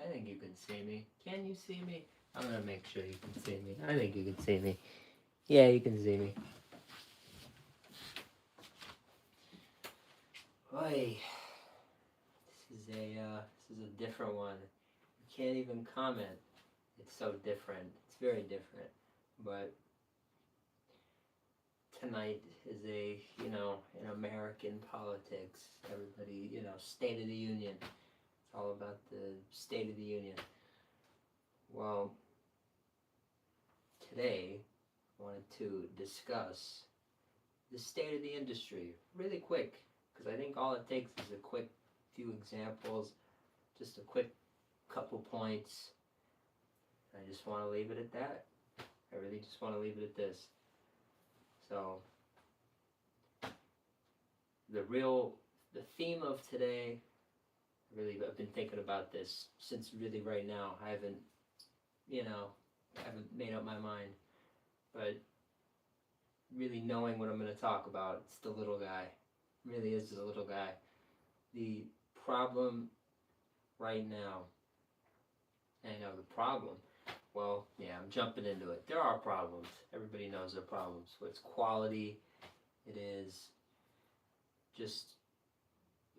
I think you can see me. Can you see me? I'm gonna make sure you can see me. I think you can see me. Yeah, you can see me. Oi. This is a different one. You can't even comment. It's so different. It's very different. But tonight is in American politics. Everybody, State of the Union. It's all about the State of the Union. Well, today I wanted to discuss the state of the industry really quick, because I think all it takes is a quick few examples, just a quick couple points. I just want to leave it at that. I really just want to leave it at this. So, the theme of today, I've been thinking about this since really right now. I haven't made up my mind, but really knowing what I'm going to talk about, it's the little guy. It really is the little guy. The problem right now. I know the problem. Well, yeah, I'm jumping into it. There are problems. Everybody knows there are problems. But it's quality. It is just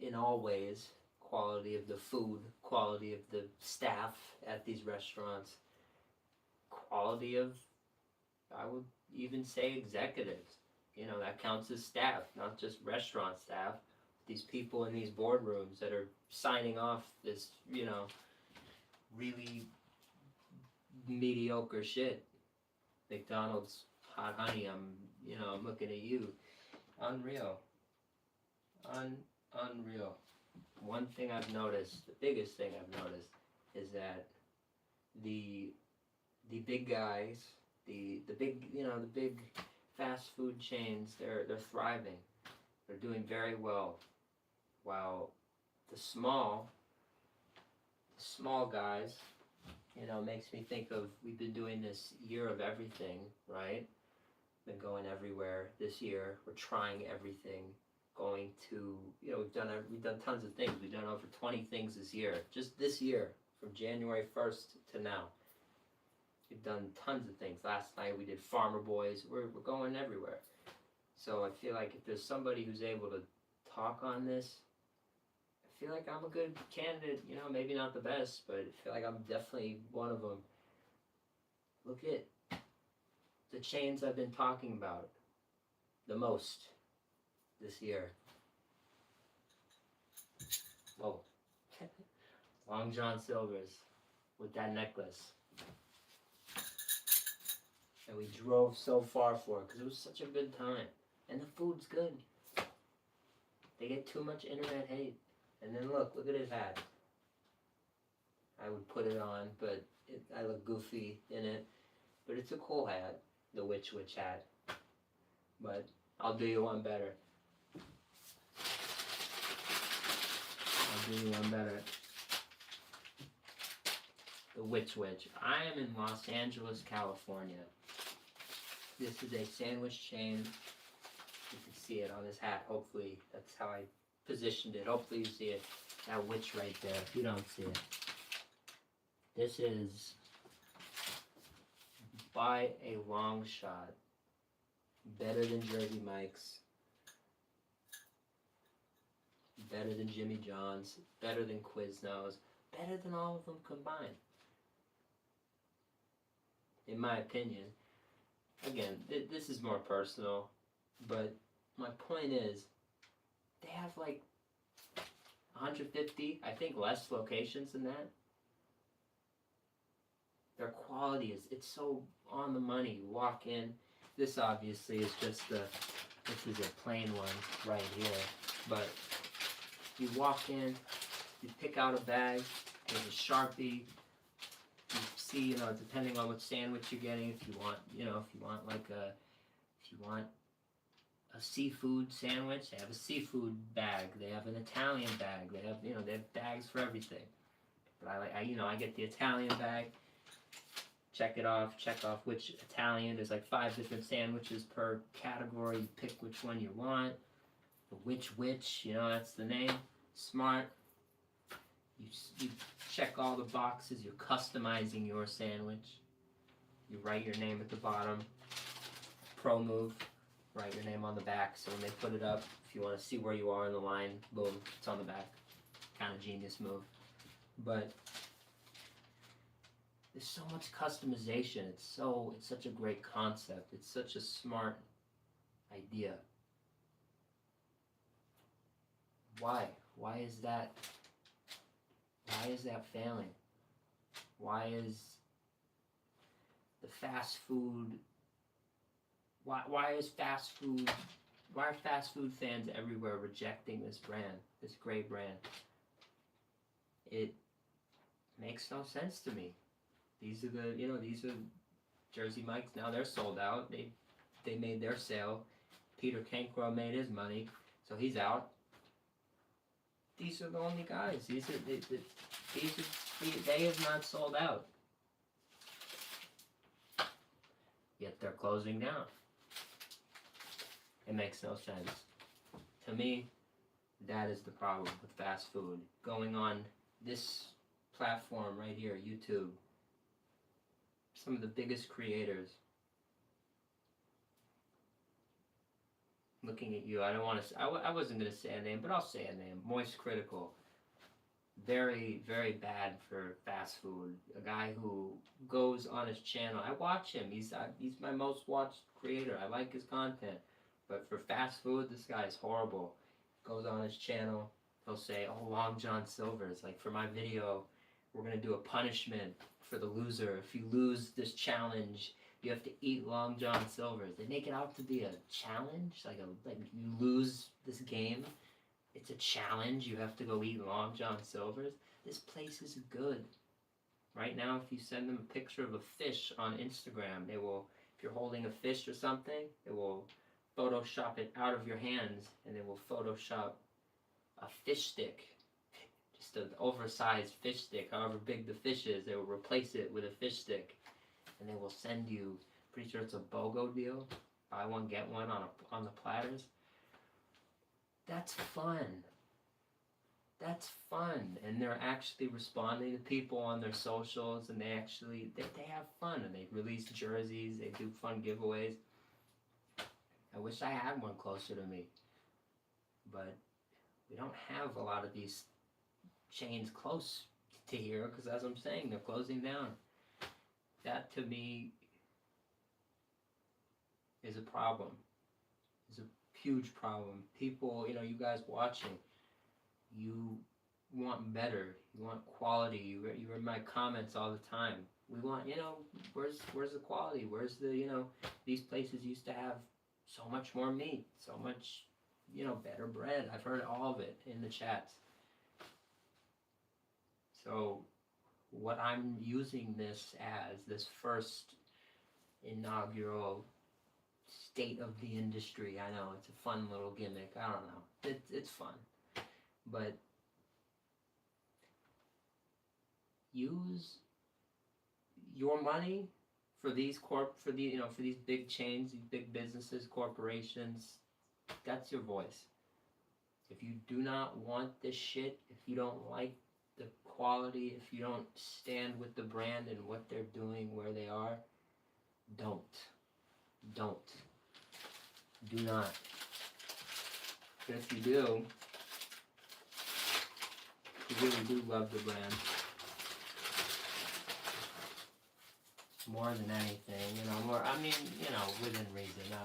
in all ways, quality of the food, quality of the staff at these restaurants, quality of, I would even say, executives. That counts as staff, not just restaurant staff. These people in these boardrooms that are signing off this, really mediocre shit. McDonald's hot honey, I'm looking at you. Unreal. Unreal. One thing I've noticed, the biggest thing I've noticed, is that the big guys, the big fast food chains, they're thriving. They're doing very well. While the small guys, makes me think of, we've been doing this year of everything, right? Been going everywhere this year. We're trying everything. Going to, we've done tons of things. We've done over 20 things this year. Just this year, from January 1st to now. We've done tons of things. Last night we did Farmer Boys. We're going everywhere. So I feel like if there's somebody who's able to talk on this, I feel like I'm a good candidate. Maybe not the best, but I feel like I'm definitely one of them. Look at the chains I've been talking about the most this year. Whoa. Long John Silver's with that necklace. And we drove so far for it because it was such a good time. And the food's good. They get too much internet hate. And then look at his hat. I would put it on, but I look goofy in it. But it's a cool hat, the Witch hat. But I'll do you one better. The Witch. I am in Los Angeles, California. This is a sandwich chain. You can see it on his hat. Hopefully, that's how I positioned it. Hopefully you see it. That Witch right there. If you don't see it. This is, by a long shot, better than Jersey Mike's, better than Jimmy John's, better than Quiznos, better than all of them combined. In my opinion. Again, this is more personal, but my point is, they have like 150, I think less locations than that. Their quality it's so on the money. You walk in, this obviously is just this is a plain one right here, but you walk in, you pick out a bag, there's a Sharpie, you see, depending on what sandwich you're getting, if you want a seafood sandwich, they have a seafood bag, they have an Italian bag, they have bags for everything. But I get the Italian bag, check off which Italian, there's like 5 different sandwiches per category, you pick which one you want. The Witch, that's the name. Smart. You check all the boxes. You're customizing your sandwich. You write your name at the bottom. Pro move. Write your name on the back. So when they put it up, if you want to see where you are in the line, boom, it's on the back. Kind of genius move. But there's so much customization. It's such a great concept. It's such a smart idea. Why? Why is that failing? Why is the fast food why are fast food fans everywhere rejecting this brand, this great brand? It makes no sense to me. These are Jersey Mike's. Now they're sold out. They made their sale. Peter Cancro made his money, so he's out. These are the only guys. They have not sold out. Yet they're closing down. It makes no sense. To me, that is the problem with fast food. Going on this platform right here, YouTube, some of the biggest creators. Looking at you, I don't want to. I wasn't going to say a name, but I'll say a name. Moist Critical. Very, very bad for fast food. A guy who goes on his channel. I watch him. He's my most watched creator. I like his content. But for fast food, this guy is horrible. Goes on his channel. He'll say, "Oh, Long John Silver's like for my video, we're gonna do a punishment for the loser. If you lose this challenge, you have to eat Long John Silver's." They make it out to be a challenge, like you lose this game, it's a challenge. You have to go eat Long John Silver's. This place is good. Right now, if you send them a picture of a fish on Instagram, they will. If you're holding a fish or something, it will Photoshop it out of your hands, and they will Photoshop a fish stick. Just an oversized fish stick, however big the fish is, they will replace it with a fish stick, and they will send you. Pretty sure it's a BOGO deal, buy one get one on the platters. That's fun. That's fun, and they're actually responding to people on their socials, and they have fun, and they release jerseys, they do fun giveaways. I wish I had one closer to me, but we don't have a lot of these chains close to here because, as I'm saying, they're closing down. That to me is a problem. It's a huge problem. People, you guys watching, you want better. You want quality. You read my comments all the time. We want, where's the quality? Where's the, these places used to have so much more meat, so much, better bread. I've heard all of it in the chats. So what I'm using this as, this first inaugural state of the industry, I know it's a fun little gimmick. I don't know. It's fun. But use your money for these for these big chains, these big businesses, corporations. That's your voice. If you do not want this shit, if you don't like the quality, if you don't stand with the brand and what they're doing, where they are, don't. Do not. But if you do, you really do love the brand. More than anything, within reason. I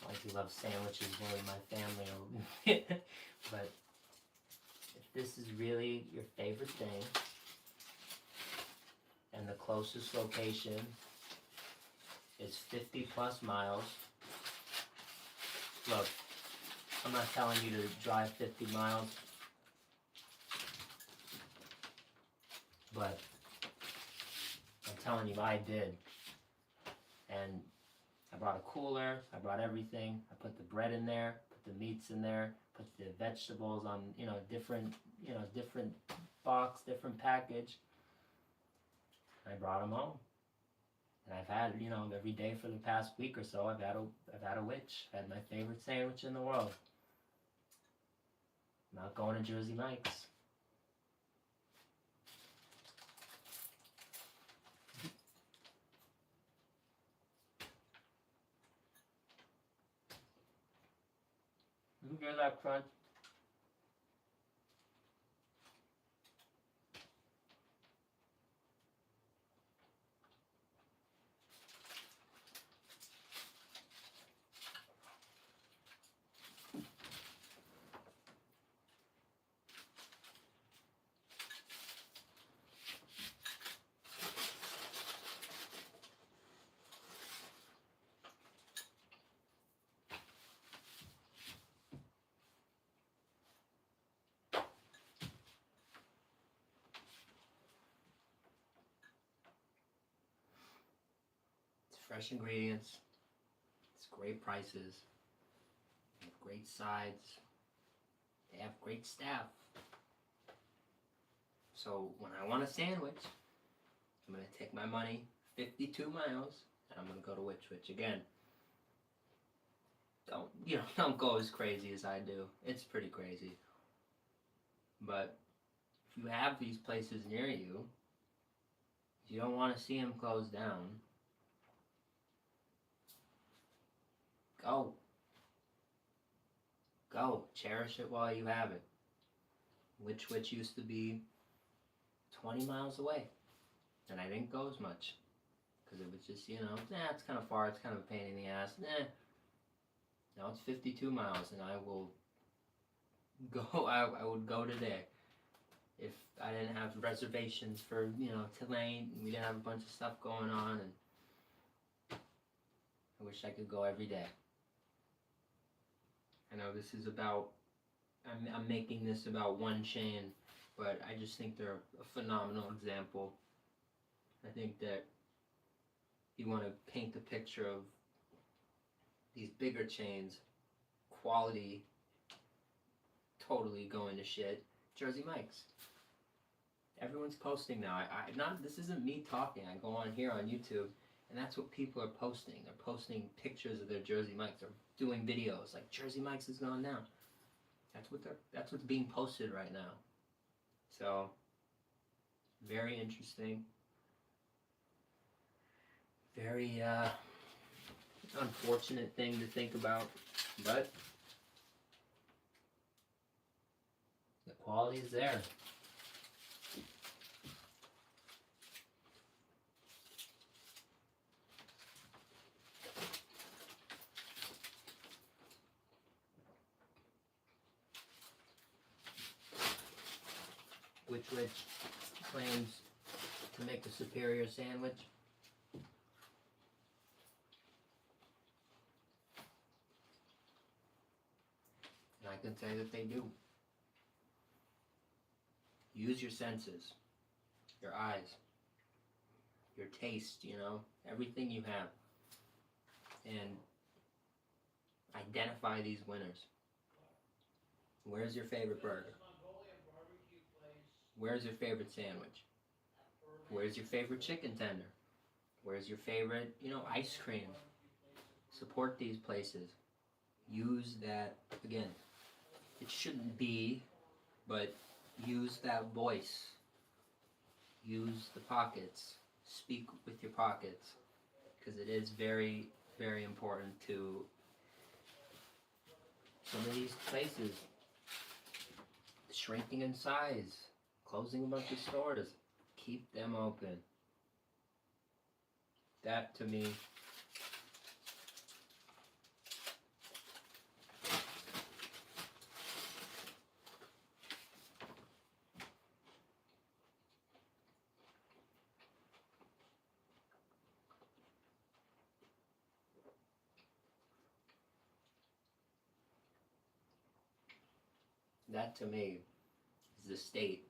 like to love sandwiches more than my family. But if this is really your favorite thing, and the closest location is 50 plus miles, look, I'm not telling you to drive 50 miles, but I'm telling you, I did. And I brought a cooler, I brought everything. I put the bread in there, put the meats in there, put the vegetables on, different box, different package. I brought them home. And I've had, every day for the past week or so, I've had a witch. I've had my favorite sandwich in the world. I'm not going to Jersey Mike's. You hear that crunch? It's fresh ingredients. It's great prices. They have great sides. They have great staff. So when I want a sandwich, I'm gonna take my money 52 miles and I'm gonna go to Which Wich again. Don't go as crazy as I do. It's pretty crazy. But if you have these places near you, you don't want to see them close down. Go. Go. Cherish it while you have it. Which used to be 20 miles away. And I didn't go as much. Because it was just, it's kind of far. It's kind of a pain in the ass. Now it's 52 miles and I will go. I would go today. If I didn't have reservations for, tonight, and we didn't have a bunch of stuff going on, and I wish I could go every day. I know this is about, I'm making this about one chain, but I just think they're a phenomenal example. I think that you want to paint the picture of these bigger chains, quality totally going to shit. Jersey Mike's. Everyone's posting now. This isn't me talking. I go on here on YouTube, and that's what people are posting. They're posting pictures of their Jersey Mike's. They're doing videos like Jersey Mike's has gone down. That's what's being posted right now. So, very interesting. Very unfortunate thing to think about, but the quality is there. Which claims to make a superior sandwich. And I can say that they do. Use your senses, your eyes, your taste, everything you have. And identify these winners. Where's your favorite burger? Where's your favorite sandwich? Where's your favorite chicken tender? Where's your favorite, ice cream? Support these places. Use that, again, it shouldn't be, but use that voice. Use the pockets. Speak with your pockets. Because it is very, very important to some of these places shrinking in size, closing a bunch of stores. Keep them open. That, to me, is the state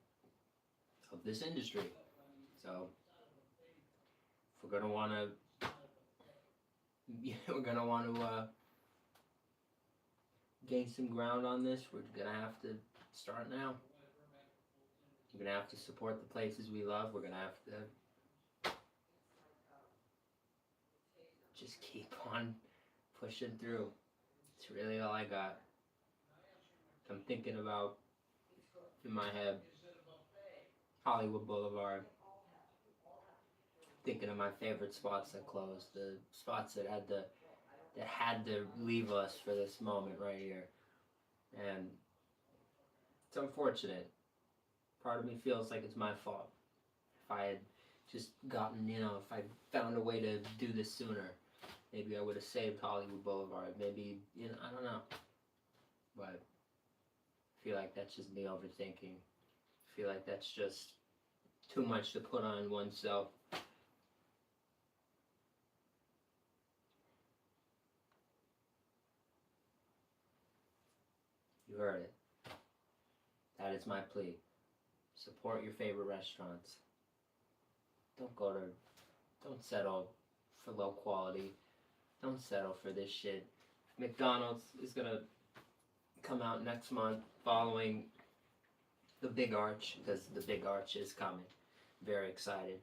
of this industry. So, if we're gonna want to, gain some ground on this, we're gonna have to start now. We're gonna have to support the places we love. We're gonna have to just keep on pushing through. It's really all I got. I'm thinking about, in my head, Hollywood Boulevard. Thinking of my favorite spots that closed, the spots that had to leave us for this moment right here. And it's unfortunate. Part of me feels like it's my fault. If I had just gotten, if I found a way to do this sooner, maybe I would have saved Hollywood Boulevard. Maybe, I don't know. But I feel like that's just me overthinking. I feel like that's just too much to put on oneself. You heard it. That is my plea. Support your favorite restaurants. Don't settle for low quality. Don't settle for this shit. McDonald's is gonna come out next month following the Big Arch, because the Big Arch is coming. Very excited.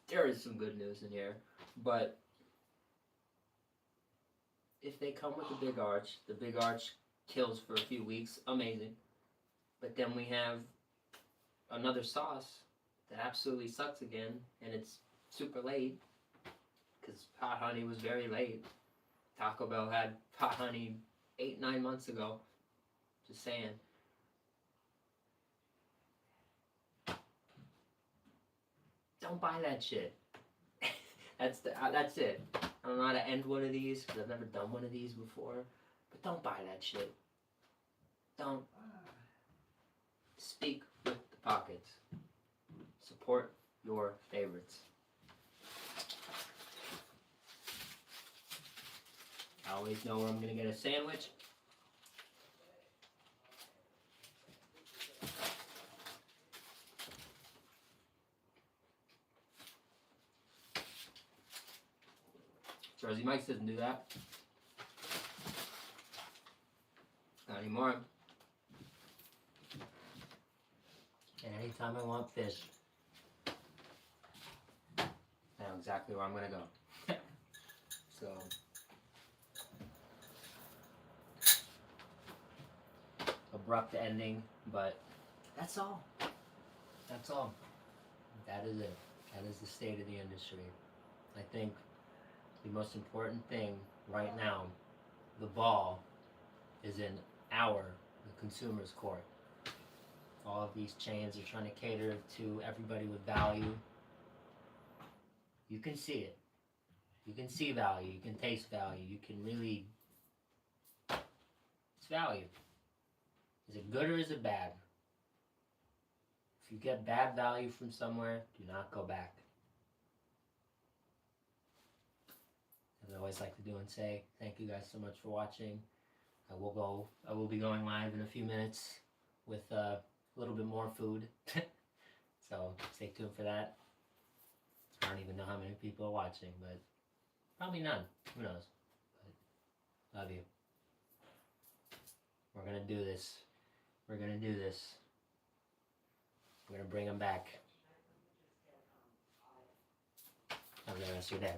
There is some good news in here, but if they come with the Big Arch kills for a few weeks, amazing. But then we have another sauce that absolutely sucks again, and it's super late, because Hot Honey was very late. Taco Bell had Hot Honey 8-9 months ago. Just saying. Don't buy that shit. That's it. I don't know how to end one of these, because I've never done one of these before. But don't buy that shit. Don't. Speak with the pockets. Support your favorites. I always know where I'm going to get a sandwich. Jersey Mike's doesn't do that. Not anymore. And anytime I want fish, I know exactly where I'm going to go. So, abrupt ending, but that's all. That's all. That is it. That is the state of the industry. I think the most important thing right now, the ball is in the consumer's court. All of these chains are trying to cater to everybody with value. You can see it. You can see value. You can taste value. You can really... It's value. Is it good or is it bad? If you get bad value from somewhere, do not go back. As I always like to do and say, thank you guys so much for watching. I will be going live in a few minutes with a little bit more food. So stay tuned for that. I don't even know how many people are watching, but probably none. Who knows? But love you. We're gonna do this. We're gonna do this. We're gonna bring them back. Have a good rest of your day.